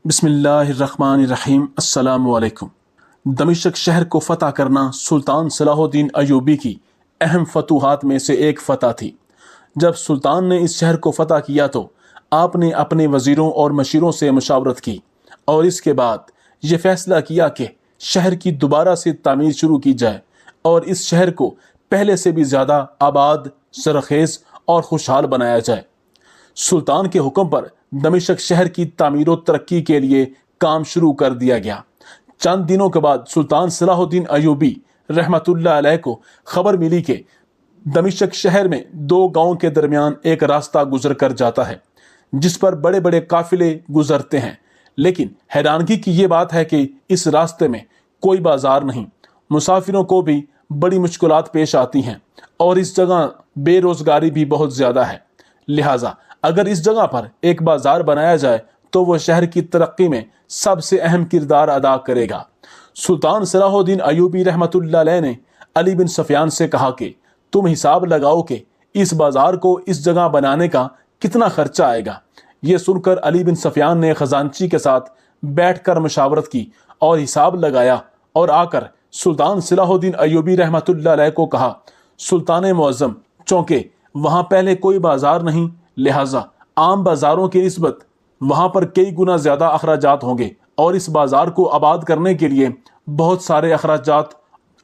بسم اللہ الرحمن الرحیم۔ السلام علیکم۔ دمشق شہر کو فتح کرنا سلطان صلاح الدین ایوبی کی اہم فتوحات میں سے ایک فتح تھی۔ جب سلطان نے اس شہر کو فتح کیا تو آپ نے اپنے وزیروں اور مشیروں سے مشاورت کی اور اس کے بعد یہ فیصلہ کیا کہ شہر کی دوبارہ سے تعمیر شروع کی جائے اور اس شہر کو پہلے سے بھی زیادہ آباد، زرخیز اور خوشحال بنایا جائے۔ سلطان کے حکم پر دمشق شہر کی تعمیر و ترقی کے لیے کام شروع کر دیا گیا۔ چند دنوں کے بعد سلطان صلاح الدین ایوبی رحمۃ اللہ علیہ کو خبر ملی کہ دمشق شہر میں دو گاؤں کے درمیان ایک راستہ گزر کر جاتا ہے جس پر بڑے بڑے قافلے گزرتے ہیں، لیکن حیرانگی کی یہ بات ہے کہ اس راستے میں کوئی بازار نہیں۔ مسافروں کو بھی بڑی مشکلات پیش آتی ہیں اور اس جگہ بے روزگاری بھی بہت زیادہ ہے، لہٰذا اگر اس جگہ پر ایک بازار بنایا جائے تو وہ شہر کی ترقی میں سب سے اہم کردار ادا کرے گا۔ سلطان صلاح الدین ایوبی رحمۃ اللہ علیہ نے علی بن سفیان سے کہا کہ تم حساب لگاؤ کہ اس بازار کو اس جگہ بنانے کا کتنا خرچہ آئے گا۔ یہ سن کر علی بن سفیان نے خزانچی کے ساتھ بیٹھ کر مشاورت کی اور حساب لگایا اور آ کر سلطان صلاح الدین ایوبی رحمۃ اللہ علیہ کو کہا، سلطان معظم، چونکہ وہاں پہلے کوئی بازار نہیں، لہٰذا عام بازاروں کی نسبت وہاں پر کئی گنا زیادہ اخراجات ہوں گے اور اس بازار کو آباد کرنے کے لیے بہت سارے اخراجات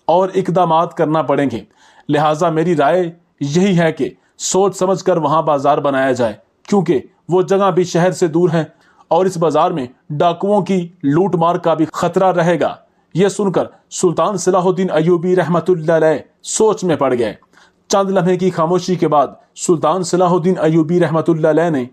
اور اقدامات کرنا پڑیں گے، لہٰذا میری رائے یہی ہے کہ سوچ سمجھ کر وہاں بازار بنایا جائے، کیونکہ وہ جگہ بھی شہر سے دور ہے اور اس بازار میں ڈاکوؤں کی لوٹ مار کا بھی خطرہ رہے گا۔ یہ سن کر سلطان صلاح الدین ایوبی رحمۃ اللہ علیہ سوچ میں پڑ گئے۔ چند لمحے کی خاموشی کے بعد سلطان صلاح الدین ایوبی رحمۃ اللہ علیہ نے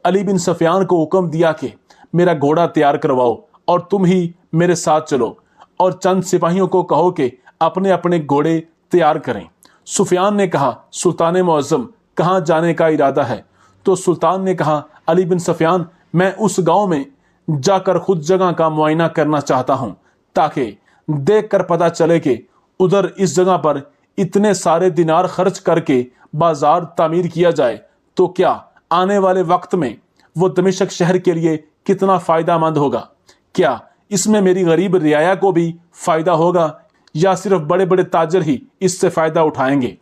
علی بن سفیان کو حکم دیا کہ میرا گھوڑا تیار کرواؤ اور تم ہی میرے ساتھ چلو، اور چند سپاہیوں کو کہو کہ اپنے اپنے گھوڑے تیار کریں۔ سفیان نے کہا، سلطان معظم، کہاں جانے کا ارادہ ہے؟ تو سلطان نے کہا، علی بن سفیان، میں اس گاؤں میں جا کر خود جگہ کا معائنہ کرنا چاہتا ہوں تاکہ دیکھ کر پتہ چلے کہ ادھر اس جگہ پر اتنے سارے دینار خرچ کر کے بازار تعمیر کیا جائے تو کیا آنے والے وقت میں وہ دمشق شہر کے لیے کتنا فائدہ مند ہوگا؟ کیا اس میں میری غریب رعایا کو بھی فائدہ ہوگا یا صرف بڑے بڑے تاجر ہی اس سے فائدہ اٹھائیں گے؟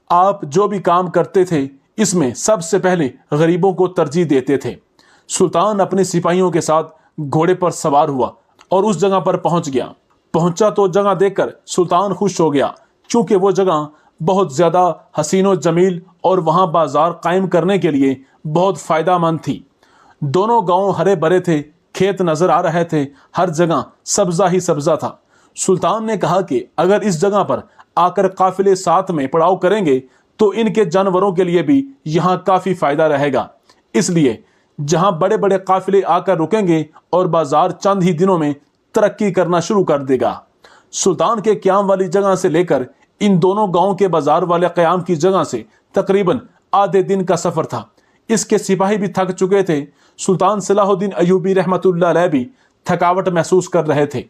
آپ جو بھی کام کرتے تھے اس میں سب سے پہلے غریبوں کو ترجیح دیتے تھے۔ سلطان اپنے سپاہیوں کے ساتھ گھوڑے پر سوار ہوا اور اس جگہ پر پہنچا تو جگہ دیکھ کر سلطان خوش ہو گیا، چونکہ وہ جگہ بہت زیادہ حسین و جمیل اور وہاں بازار قائم کرنے کے لیے بہت فائدہ مند تھی۔ دونوں گاؤں ہرے بھرے تھے، کھیت نظر آ رہے تھے، ہر جگہ سبزہ ہی سبزہ تھا۔ سلطان نے کہا کہ اگر اس جگہ پر آ کر قافلے ساتھ میں پڑاؤ کریں گے تو ان کے جانوروں کے لیے بھی یہاں کافی فائدہ رہے گا، اس لیے جہاں بڑے بڑے قافلے آ کر رکیں گے اور بازار چند ہی دنوں میں ترقی کرنا شروع کر دے گا۔ سلطان کے قیام والی جگہ سے لے کر ان دونوں گاؤں کے بازار والے قیام کی جگہ سے تقریباً آدھے دن کا سفر تھا۔ اس کے سپاہی بھی تھک چکے تھے، سلطان صلاح الدین ایوبی رحمۃ اللہ علیہ بھی تھکاوٹ محسوس کر رہے تھے۔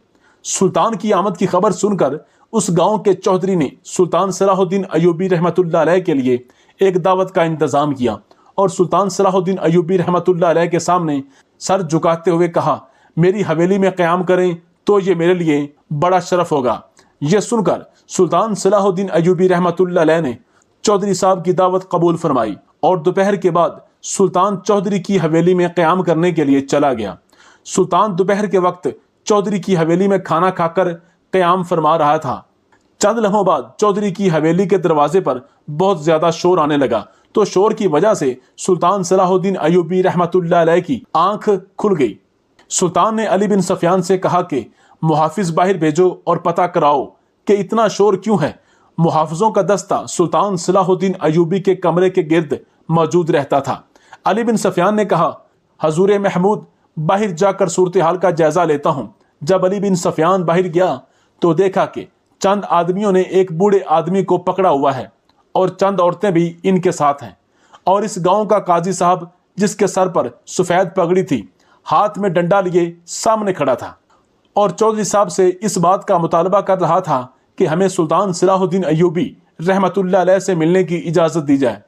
سلطان کی آمد کی خبر سن کر اس گاؤں کے چودھری نے سلطان صلاح الدین ایوبی رحمۃ اللہ علیہ کے لیے ایک دعوت کا انتظام کیا اور سلطان صلاح الدین ایوبی رحمۃ اللہ علیہ کے سامنے سر جھکاتے ہوئے کہا، میری حویلی میں قیام کریں تو یہ میرے لیے بڑا شرف ہوگا۔ یہ سن کر سلطان صلاح الدین ایوبی رحمۃ اللہ علیہ نے چودھری صاحب کی دعوت قبول فرمائی اور دوپہر کے بعد سلطان چودھری کی حویلی میں قیام کرنے کے لیے چلا گیا۔ سلطان دوپہر کے وقت چودھری کی حویلی میں کھانا کھا کر قیام فرما رہا تھا۔ چند لمحوں بعد چودھری کی حویلی کے دروازے پر بہت زیادہ شور آنے لگا تو شور کی وجہ سے سلطان صلاح الدین ایوبی رحمۃ اللہ علیہ کی آنکھ کھل گئی۔ سلطان نے علی بن سفیان سے کہا کہ محافظ باہر بھیجو اور پتہ کراؤ کہ اتنا شور کیوں ہے۔ محافظوں کا دستہ سلطان صلاح الدین ایوبی کے کمرے کے گرد موجود رہتا تھا۔ علی بن سفیان نے کہا، حضور محمود، باہر جا کر صورتحال کا جائزہ لیتا ہوں۔ جب علی بن سفیان باہر گیا تو دیکھا کہ چند آدمیوں نے ایک بوڑھے آدمی کو پکڑا ہوا ہے اور چند عورتیں بھی ان کے ساتھ ہیں، اور اس گاؤں کا قاضی صاحب جس کے سر پر سفید پگڑی تھی، ہاتھ میں ڈنڈا لیے سامنے کھڑا تھا اور چودھری صاحب سے اس بات کا مطالبہ کر رہا تھا کہ ہمیں سلطان صلاح الدین ایوبی رحمۃ اللہ علیہ سے ملنے کی اجازت دی جائے۔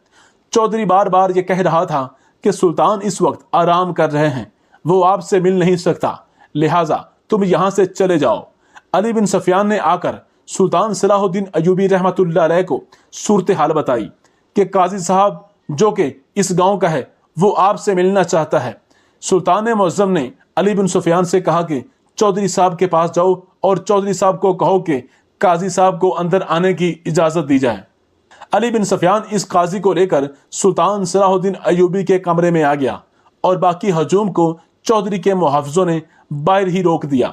چودھری بار بار یہ کہہ رہا تھا کہ سلطان اس وقت آرام کر رہے ہیں، وہ آپ سے مل نہیں سکتا، لہٰذا تم یہاں سے چلے جاؤ۔ علی بن سفیان نے آ کر سلطان صلاح الدین ایوبی رحمۃ اللہ علیہ کو صورتحال بتائی کہ قاضی صاحب جو کہ اس گاؤں کا ہے وہ آپ سے ملنا چاہتا ہے۔ سلطان معظم نے علی بن سفیان سے کہا کہ چودھری صاحب کے پاس جاؤ اور چودھری صاحب کو کہو کہ قاضی صاحب کو اندر آنے کی اجازت دی جائے۔ علی بن سفیان اس قاضی کو لے کر سلطان صلاح الدین ایوبی کے کمرے میں آ گیا اور باقی ہجوم کو چودھری کے محافظوں نے باہر ہی روک دیا۔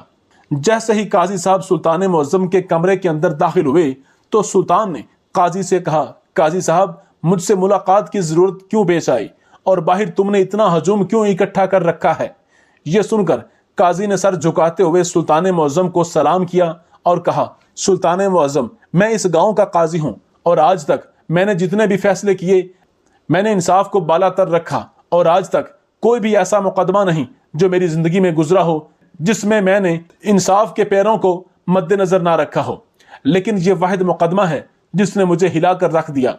جیسے ہی قاضی صاحب سلطان معظم کے کمرے کے اندر داخل ہوئے تو سلطان نے قاضی سے کہا، قاضی صاحب مجھ سے ملاقات کی ضرورت کیوں پیش آئی اور باہر تم نے اتنا ہجوم کیوں اکٹھا کر رکھا ہے؟ یہ سن کر قاضی نے سر جھکاتے ہوئے سلطان معظم کو سلام کیا اور کہا، سلطان معظم میں اس گاؤں کا قاضی ہوں اور آج تک میں نے جتنے بھی فیصلے کیے میں نے انصاف کو بالا تر رکھا اور آج تک کوئی بھی ایسا مقدمہ نہیں جو میری زندگی میں گزرا ہو جس میں میں نے انصاف کے پیروں کو مد نظر نہ رکھا ہو، لیکن یہ واحد مقدمہ ہے جس نے مجھے ہلا کر رکھ دیا۔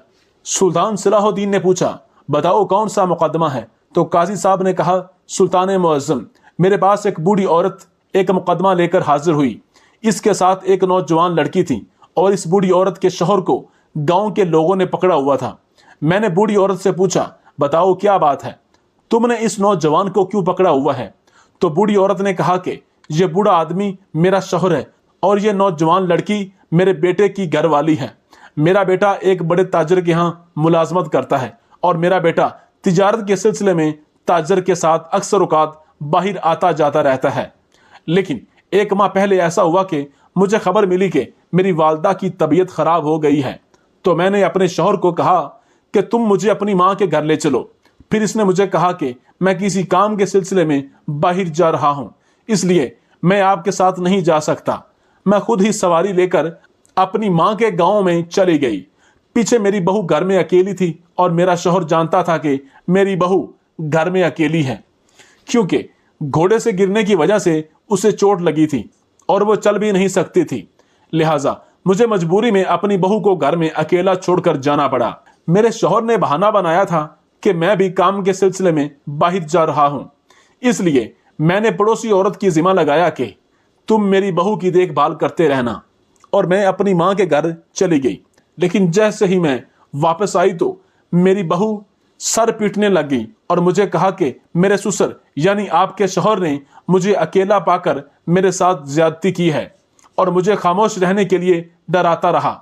سلطان صلاح الدین نے پوچھا، بتاؤ کون سا مقدمہ ہے؟ تو قاضی صاحب نے کہا، سلطان معظم میرے پاس ایک بوڑھی عورت ایک مقدمہ لے کر حاضر ہوئی، اس کے ساتھ ایک نوجوان لڑکی تھی اور اس بوڑھی عورت کے شوہر کو گاؤں کے لوگوں نے پکڑا ہوا تھا۔ میں نے بوڑھی عورت سے پوچھا، بتاؤ کیا بات ہے، تم نے اس نوجوان کو کیوں پکڑا ہوا ہے؟ تو بوڑھی عورت نے کہا کہ یہ بوڑھا آدمی میرا شوہر ہے اور یہ نوجوان لڑکی میرے بیٹے کی گھر والی ہے۔ میرا بیٹا ایک بڑے تاجر کے ہاں ملازمت کرتا ہے اور میرا بیٹا تجارت کے سلسلے میں تاجر کے ساتھ اکثر اوقات باہر آتا جاتا رہتا ہے، لیکن ایک ماہ پہلے ایسا ہوا کہ مجھے خبر ملی کہ میری والدہ کی طبیعت خراب ہو گئی ہے، تو میں نے اپنے شوہر کو کہا کہ تم مجھے اپنی ماں کے گھر لے چلو۔ پھر اس نے مجھے کہا کہ میں کسی کام کے سلسلے میں باہر جا رہا ہوں، اس لیے میں آپ کے ساتھ نہیں جا سکتا۔ میں خود ہی سواری لے کر اپنی ماں کے گاؤں میں چلی گئی۔ پیچھے میری بہو گھر میں اکیلی تھی اور میرا شوہر جانتا تھا کہ میری بہو گھر میں اکیلی ہے، کیونکہ گھوڑے سے گرنے کی وجہ سے اسے چوٹ لگی تھی اور وہ چل بھی نہیں سکتی تھی، لہٰذا مجھے مجبوری میں اپنی بہو کو گھر میں اکیلا چھوڑ کر جانا پڑا۔ میرے شوہر نے بہانہ بنایا تھا کہ میں بھی کام کے سلسلے میں باہر جا رہا ہوں، اس لیے میں نے پڑوسی عورت کی ذمہ لگایا کہ تم میری بہو کی دیکھ بھال کرتے رہنا، اور میں اپنی ماں کے گھر چلی گئی۔ لیکن جیسے ہی میں واپس آئی تو میری بہو سر پیٹنے لگ گئی اور مجھے کہا کہ میرے سسر یعنی آپ کے شوہر نے مجھے اکیلا پا کر میرے ساتھ زیادتی کی ہے اور مجھے خاموش رہنے کے لیے ڈراتا رہا۔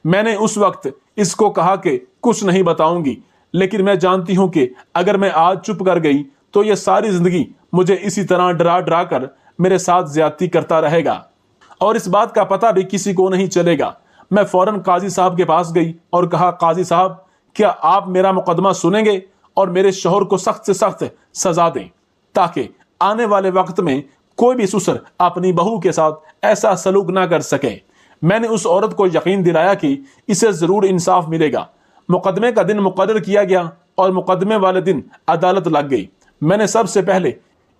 میں نے اس وقت اس کو کہا کہ کچھ نہیں بتاؤں گی، لیکن میں جانتی ہوں کہ اگر میں آج چپ کر گئی تو یہ ساری زندگی مجھے اسی طرح ڈرا ڈرا کر میرے ساتھ زیادتی کرتا رہے گا اور اس بات کا پتہ بھی کسی کو نہیں چلے گا۔ میں فوراً قاضی صاحب کے پاس گئی اور کہا، قاضی صاحب کیا آپ میرا مقدمہ سنیں گے اور میرے شوہر کو سخت سے سخت سزا دیں تاکہ آنے والے وقت میں کوئی بھی سسر اپنی بہو کے ساتھ ایسا سلوک نہ کر سکے۔ میں نے اس عورت کو یقین دلایا کہ اسے ضرور انصاف ملے گا۔ مقدمے کا دن مقرر کیا گیا اور مقدمے والے دن عدالت لگ گئی۔ میں نے سب سے پہلے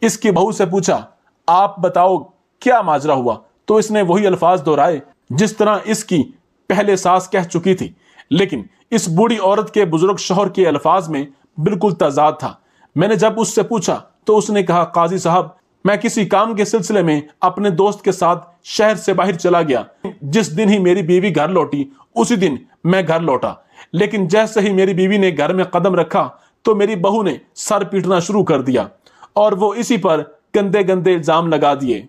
اس کی بہو سے پوچھا، آپ بتاؤ کیا ماجرا ہوا؟ تو اس نے وہی الفاظ دہرائے جس طرح اس کی پہلے ساس کہہ چکی تھی، لیکن اس بوڑھی عورت کے بزرگ شوہر کے الفاظ میں بالکل تضاد تھا۔ میں نے جب اس سے پوچھا تو اس نے کہا، قاضی صاحب میں کسی کام کے سلسلے میں اپنے دوست کے ساتھ شہر سے باہر چلا گیا۔ جس دن ہی میری بیوی گھر لوٹی اسی دن میں گھر لوٹا، لیکن جیسے ہی میری بیوی نے گھر میں قدم رکھا تو میری بہو نے سر پیٹنا شروع کر دیا اور وہ اسی پر گندے گندے الزام لگا دیے۔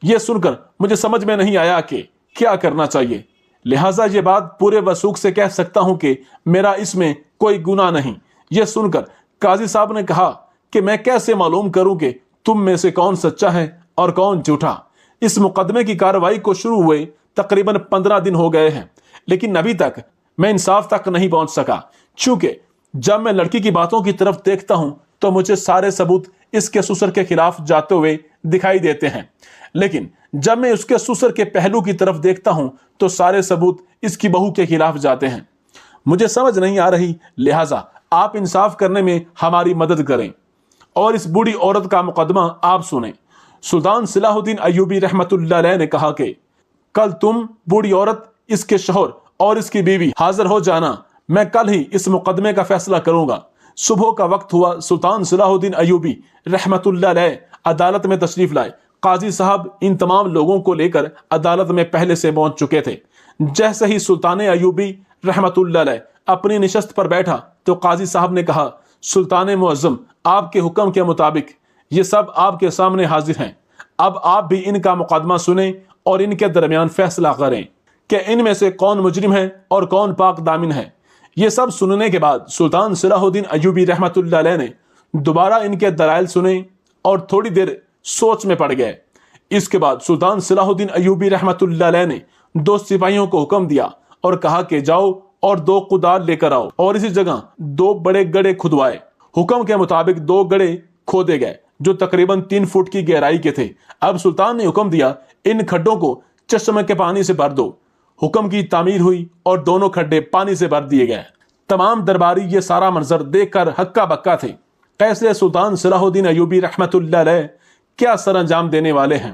یہ سن کر مجھے سمجھ میں نہیں آیا کہ کیا کرنا چاہیے، لہٰذا یہ بات پورے وثوق سے کہہ سکتا ہوں کہ میرا اس میں کوئی گناہ نہیں۔ یہ سن کر قاضی صاحب نے کہا کہ میں کیسے معلوم کروں کہ تم میں سے کون سچا ہے اور کون جھوٹا؟ اس مقدمے کی کارروائی کو شروع ہوئے تقریباً 15 دن ہو گئے ہیں، لیکن ابھی تک میں انصاف تک نہیں پہنچ سکا، چونکہ جب میں لڑکی کی باتوں کی طرف دیکھتا ہوں تو مجھے سارے ثبوت اس کے سسر کے خلاف جاتے ہوئے دکھائی دیتے ہیں، لیکن جب میں اس کے سسر کے پہلو کی طرف دیکھتا ہوں تو سارے ثبوت اس کی بہو کے خلاف جاتے ہیں۔ مجھے سمجھ نہیں آ رہی، لہٰذا آپ انصاف کرنے میں ہماری مدد کریں اور اس بوڑھی عورت کا مقدمہ آپ سنیں۔ سلطان صلاح الدین ایوبی رحمۃ اللہ علیہ نے کہا کہ کل تم، بوڑھی عورت، اس کے شوہر اور اس کی بیوی حاضر ہو جانا، میں کل ہی اس مقدمے کا فیصلہ کروں گا۔ صبح کا وقت ہوا، سلطان صلاح الدین ایوبی رحمۃ اللہ علیہ عدالت میں تشریف لائے۔ قاضی صاحب ان تمام لوگوں کو لے کر عدالت میں پہلے سے پہنچ چکے تھے۔ جیسے ہی سلطان ایوبی رحمت اللہ علیہ اپنی نشست پر بیٹھا تو قاضی صاحب نے کہا، سلطان معظم، آپ کے حکم کے مطابق یہ سب آپ کے سامنے حاضر ہیں، اب آپ بھی ان کا مقدمہ سنیں اور ان کے درمیان فیصلہ کریں کہ ان میں سے کون مجرم ہے اور کون پاک دامن ہے۔ یہ سب سننے کے بعد سلطان صلاح الدین ایوبی رحمت اللہ علیہ نے دوبارہ ان کے دلائل سنے اور تھوڑی دیر سوچ میں پڑ گئے۔ اس کے بعد سلطان صلاح الدین ایوبی رحمت اللہ علیہ نے 2 سپاہیوں کو حکم دیا اور کہا کہ جاؤ اور 2 کدال لے کر آؤ، اور اسی جگہ 2 بڑے گڑھے کھدوائے۔ حکم کے مطابق 2 گڑھے کھودے گئے جو تقریباً 3 فٹ کی گہرائی کے تھے۔ اب سلطان نے حکم دیا، ان کھڈوں کو چشمے کے پانی سے بھر دو۔ حکم کی تعمیر ہوئی اور دونوں کھڈے پانی سے بھر دیے گئے۔ تمام درباری یہ سارا منظر دیکھ کر ہکا بکا تھے، کیسے سلطان صلاح الدین ایوبی رحمت اللہ علیہ کیا سر انجام دینے والے ہیں،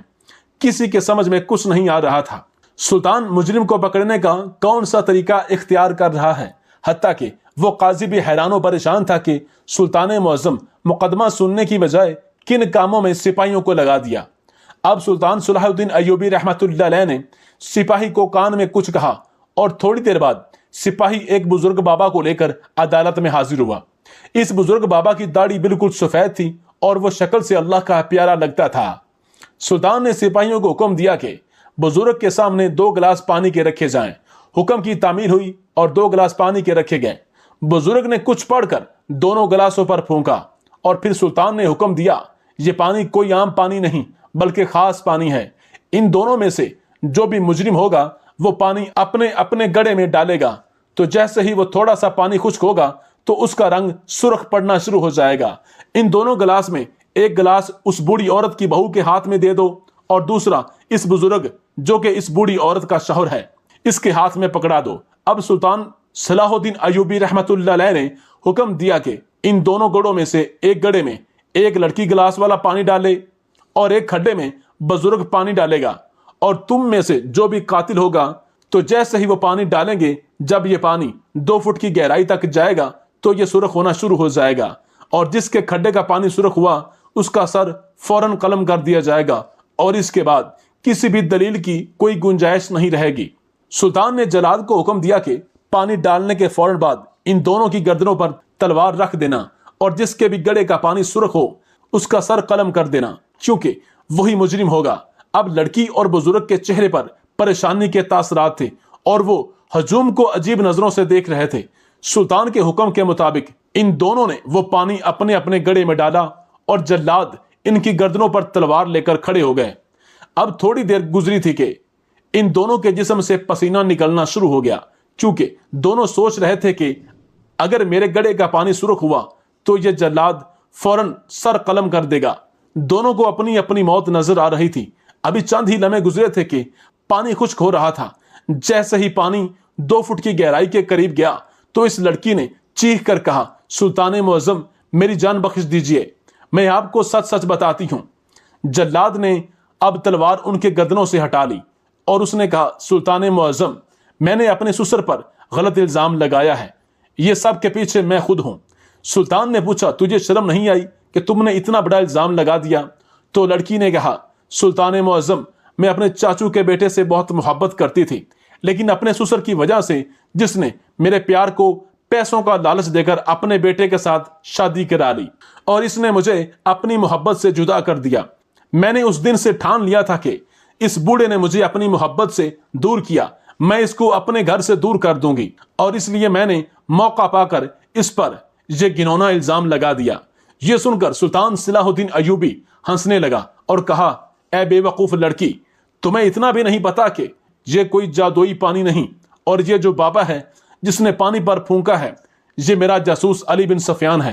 کسی کے سمجھ میں کچھ نہیں آ رہا تھا۔ سلطان مجرم کو پکڑنے کا کون سا طریقہ اختیار کر رہا ہے، حتیٰ کہ وہ قاضی بھی حیران و پریشان تھا کہ سلطان معظم مقدمہ سننے کی بجائے کن کاموں میں سپاہیوں کو لگا دیا۔ اب سلطان صلاح الدین ایوبی رحمت اللہ علیہ نے سپاہی کو کان میں کچھ کہا اور تھوڑی دیر بعد سپاہی ایک بزرگ بابا کو لے کر عدالت میں حاضر ہوا۔ اس بزرگ بابا کی داڑھی بالکل سفید تھی اور وہ شکل سے اللہ کا پیارا لگتا تھا۔ سلطان نے سپاہیوں کو حکم دیا کہ بزرگ کے سامنے 2 گلاس پانی کے رکھے جائیں۔ حکم کی تعمیر ہوئی اور 2 گلاس پانی کے رکھے گئے۔ بزرگ نے کچھ پڑھ کر دونوں گلاسوں پر پھونکا اور پھر سلطان نے حکم دیا، یہ پانی کوئی عام پانی نہیں بلکہ خاص پانی ہے۔ ان دونوں میں سے جو بھی مجرم ہوگا وہ پانی اپنے اپنے گڑھے میں ڈالے گا، تو جیسے ہی وہ تھوڑا سا پانی خشک ہوگا تو اس کا رنگ سرخ پڑنا شروع ہو جائے گا۔ ان دونوں گلاس میں ایک گلاس اس بوڑھی عورت کی بہو کے ہاتھ میں دے دو اور دوسرا اس بزرگ جو کہ اس بوڑھی عورت کا شوہر ہے اس کے ہاتھ میں پکڑا دو۔ اب سلطان صلاح الدین ایوبی رحمت اللہ علیہ نے حکم دیا کہ ان دونوں گڑھوں میں سے ایک گڑھے میں ایک لڑکی گلاس والا پانی ڈالے اور ایک کھڈے میں بزرگ پانی ڈالے گا، اور تم میں سے جو بھی قاتل ہوگا تو جیسے ہی وہ پانی ڈالیں گے، جب یہ پانی 2 فٹ کی گہرائی تک جائے گا تو یہ سرخ ہونا شروع ہو جائے گا، اور جس کے کھڈے کا پانی سرخ ہوا اس کا سر فوراً قلم کر دیا جائے گا، اور اس کے بعد کسی بھی دلیل کی کوئی گنجائش نہیں رہے گی۔ سلطان نے جلاد کو حکم دیا کہ پانی ڈالنے کے فوراً بعد ان دونوں کی گردنوں پر تلوار رکھ دینا، اور جس کے بھی گڑھے کا پانی سرخ ہو اس کا سر قلم کر دینا، کیونکہ وہی مجرم ہوگا۔ اب لڑکی اور بزرگ کے چہرے پر پریشانی کے تاثرات تھے اور وہ ہجوم کو عجیب نظروں سے دیکھ رہے تھے۔ سلطان کے حکم کے مطابق ان دونوں نے وہ پانی اپنے اپنے گڑھے میں ڈالا اور جلاد ان کی گردنوں پر تلوار لے کر کھڑے ہو گئے۔ اب تھوڑی دیر گزری تھی کہ ان دونوں کے جسم سے پسینہ نکلنا شروع ہو گیا، کیونکہ دونوں سوچ رہے تھے کہ اگر میرے گڑھے کا پانی سرخ ہوا تو یہ جلاد فوراً سر قلم کر دے گا۔ دونوں کو اپنی اپنی موت نظر آ رہی تھی۔ ابھی چند ہی لمحے گزرے تھے کہ پانی خشک ہو رہا تھا۔ جیسے ہی پانی 2 فٹ کی گہرائی کے قریب گیا تو اس لڑکی نے چیخ کر کہا، سلطان معظم، میری جان بخش دیجئے، میں آپ کو سچ سچ بتاتی ہوں۔ جلاد نے اب تلوار ان کے گردنوں سے ہٹا لی اور اس نے کہا، سلطان معظم، میں نے اپنے سسر پر غلط الزام لگایا ہے، یہ سب کے پیچھے میں خود ہوں۔ سلطان نے پوچھا، تجھے شرم نہیں آئی کہ تم نے اتنا بڑا الزام لگا دیا؟ تو لڑکی نے کہا، سلطان معظم، میں اپنے چاچو کے بیٹے سے بہت محبت کرتی تھی، لیکن اپنے سسر کی وجہ سے، جس نے میرے پیار کو پیسوں کا لالچ دے کر اپنے بیٹے کے ساتھ شادی کرا لی، اور اس نے مجھے اپنی محبت سے جدا کر دیا۔ میں نے اس دن سے ٹھان لیا تھا کہ اس بوڑھے نے مجھے اپنی محبت سے دور کیا، میں اس کو اپنے گھر سے دور کر دوں گی، اور اس لیے میں نے موقع پا کر اس پر یہ گھنونا الزام لگا دیا۔ یہ سن کر سلطان صلاح الدین ایوبی ہنسنے لگا اور کہا، اے بے وقوف لڑکی، تمہیں اتنا بھی نہیں پتا کہ یہ کوئی جادوئی پانی نہیں، اور یہ جو بابا ہے جس نے پانی پر پھونکا ہے، یہ میرا جاسوس علی بن سفیان ہے۔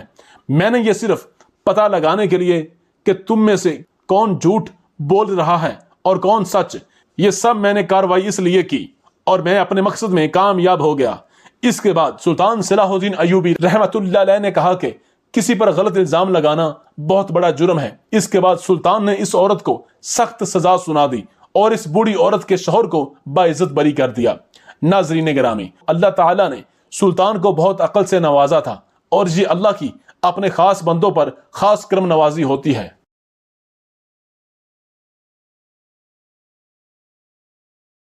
میں نے یہ صرف پتہ لگانے کے لیے کہ تم میں سے کون جھوٹ بول رہا ہے اور کون سچ، یہ سب میں نے کاروائی اس لیے کی اور میں اپنے مقصد میں کامیاب ہو گیا۔ اس کے بعد سلطان صلاح الدین ایوبی رحمت اللہ علیہ نے کہا کہ کسی پر غلط الزام لگانا بہت بڑا جرم ہے۔ اس کے بعد سلطان نے اس عورت کو سخت سزا سنا دی اور اس بوڑھی عورت کے شوہر کو باعزت بری کر دیا۔ ناظرین گرامی، اللہ تعالیٰ نے سلطان کو بہت عقل سے نوازا تھا، اور یہ اللہ کی اپنے خاص بندوں پر خاص کرم نوازی ہوتی ہے۔